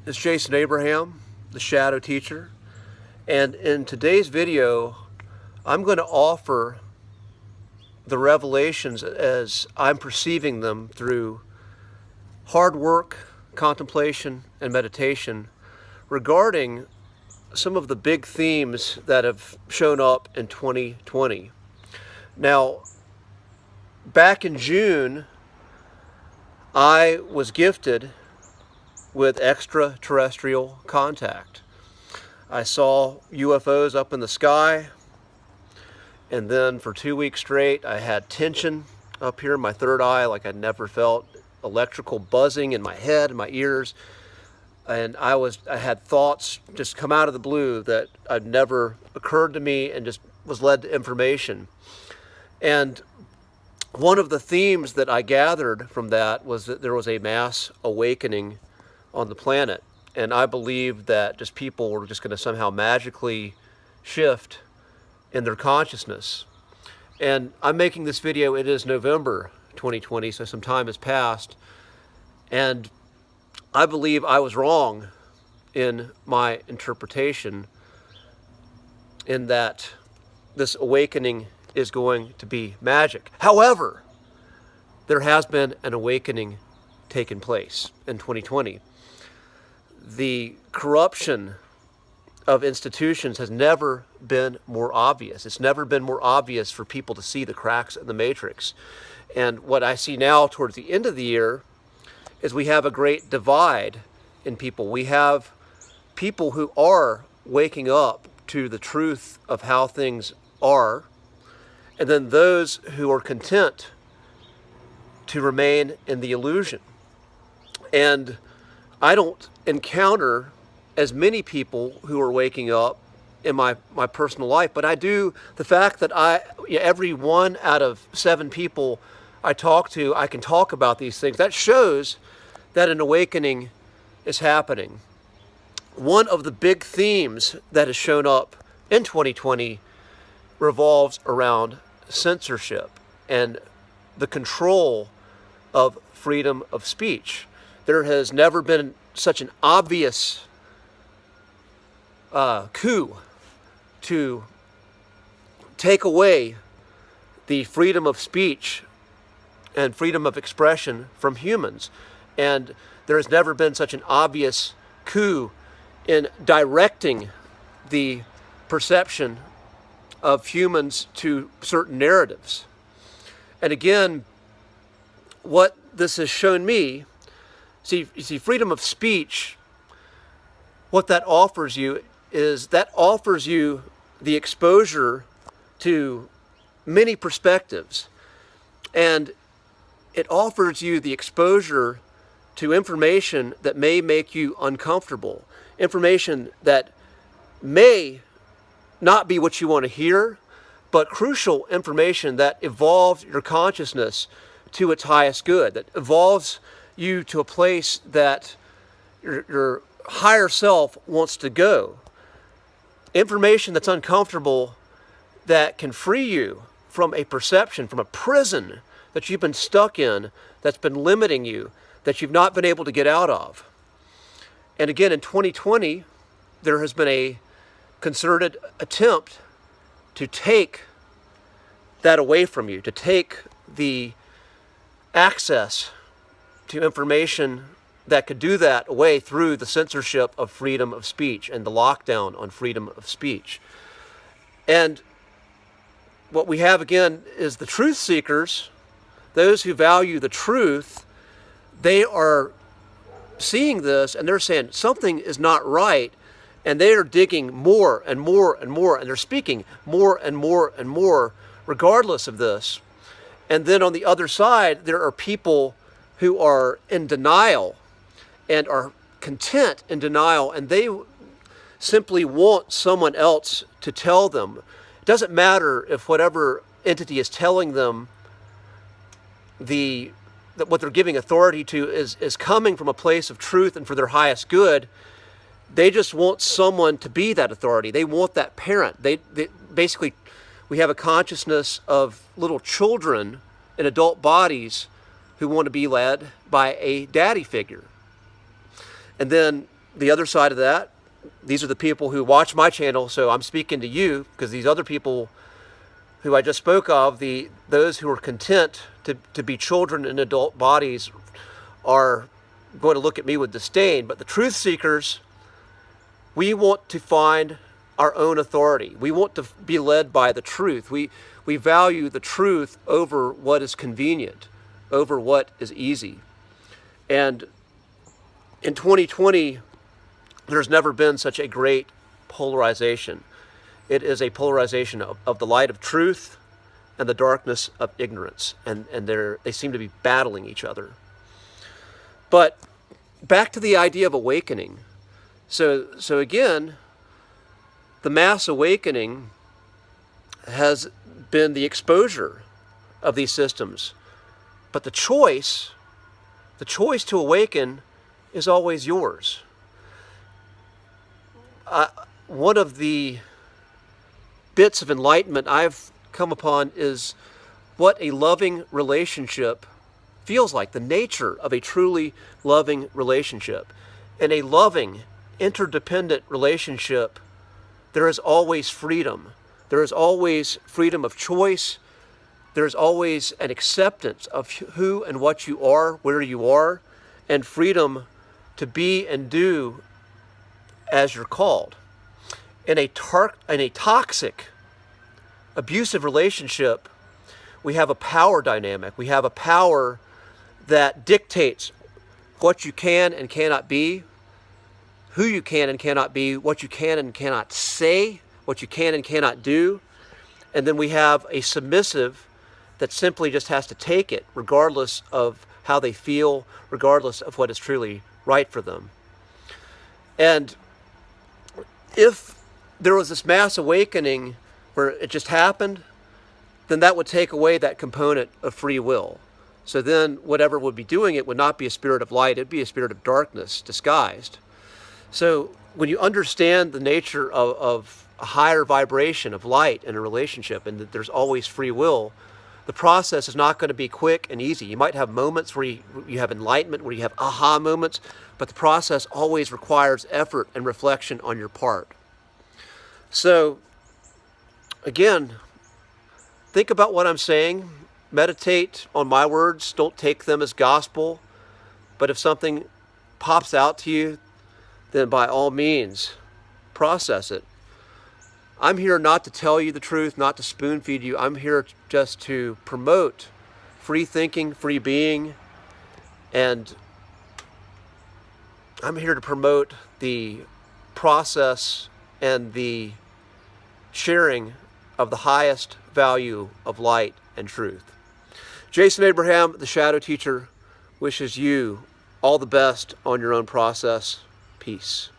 It's Jason Abraham, the Shadow Teacher, and in today's video I'm going to offer the revelations as I'm perceiving them through hard work, contemplation, and meditation regarding some of the big themes that have shown up in 2020. Now, back in June, I was gifted with extraterrestrial contact. I saw UFOs up in the sky, and then for 2 weeks straight I had tension up here in my third eye like I'd never felt, electrical buzzing in my head and my ears, and I had thoughts just come out of the blue that had never occurred to me and just was led to information. And one of the themes that I gathered from that was that there was a mass awakening on the planet, and I believe that just people were just going to somehow magically shift in their consciousness. And I'm making this video, it is November 2020, so some time has passed, and I believe I was wrong in my interpretation in that this awakening is going to be magic. However, there has been an awakening taking place in 2020. The corruption of institutions has never been more obvious. It's never been more obvious for people to see the cracks in the matrix. And what I see now towards the end of the year is we have a great divide in people. We have people who are waking up to the truth of how things are, and then those who are content to remain in the illusion. And I don't encounter as many people who are waking up in my personal life, but I do. The fact that every 1 out of 7 people I talk to, I can talk about these things, that shows that an awakening is happening. One of the big themes that has shown up in 2020 revolves around censorship and the control of freedom of speech. There has never been such an obvious coup to take away the freedom of speech and freedom of expression from humans. And there has never been such an obvious coup in directing the perception of humans to certain narratives. And again, what this has shown me, you see, freedom of speech, what that offers you is that offers you the exposure to many perspectives, and it offers you the exposure to information that may make you uncomfortable, information that may not be what you want to hear, but crucial information that evolves your consciousness to its highest good, that evolves you to a place that your higher self wants to go. Information that's uncomfortable, that can free you from a perception, from a prison that you've been stuck in, that's been limiting you, that you've not been able to get out of. And again, in 2020, there has been a concerted attempt to take that away from you, to take the access to information that could do that away through the censorship of freedom of speech and the lockdown on freedom of speech. And what we have again is the truth seekers, those who value the truth. They are seeing this and they're saying something is not right, and they are digging more and more and more, and they're speaking more and more and more regardless of this. And then on the other side, there are people who are in denial and are content in denial, and they simply want someone else to tell them. It doesn't matter if whatever entity is telling them that what they're giving authority to is coming from a place of truth and for their highest good. They just want someone to be that authority. They want that parent. They basically, we have a consciousness of little children in adult bodies who want to be led by a daddy figure. And then the other side of that, these are the people who watch my channel, so I'm speaking to you because these other people who I just spoke of, those who are content to be children in adult bodies, are going to look at me with disdain. But the truth seekers, we want to find our own authority. We want to be led by the truth. We value the truth over what is convenient, over what is easy. And in 2020, there's never been such a great polarization. It is a polarization of the light of truth and the darkness of ignorance. And they seem to be battling each other. But back to the idea of awakening. So again, the mass awakening has been the exposure of these systems. But the choice to awaken is always yours. One of the bits of enlightenment I've come upon is what a loving relationship feels like, the nature of a truly loving relationship. In a loving, interdependent relationship, there is always freedom. There is always freedom of choice. There is always an acceptance of who and what you are, where you are, and freedom to be and do as you're called. In a toxic, abusive relationship, we have a power dynamic. We have a power that dictates what you can and cannot be, who you can and cannot be, what you can and cannot say, what you can and cannot do. And then we have a submissive that simply just has to take it, regardless of how they feel, regardless of what is truly right for them. And if there was this mass awakening where it just happened, then that would take away that component of free will. So then whatever would be doing it would not be a spirit of light, it'd be a spirit of darkness disguised. So when you understand the nature of a higher vibration of light in a relationship, and that there's always free will, the process is not going to be quick and easy. You might have moments where you have enlightenment, where you have aha moments, but the process always requires effort and reflection on your part. So again, think about what I'm saying. Meditate on my words. Don't take them as gospel. But if something pops out to you, then by all means, process it. I'm here not to tell you the truth, not to spoon feed you. I'm here just to promote free thinking, free being, and I'm here to promote the process and the sharing of the highest value of light and truth. Jason Abraham, the Shadow Teacher, wishes you all the best on your own process. Peace.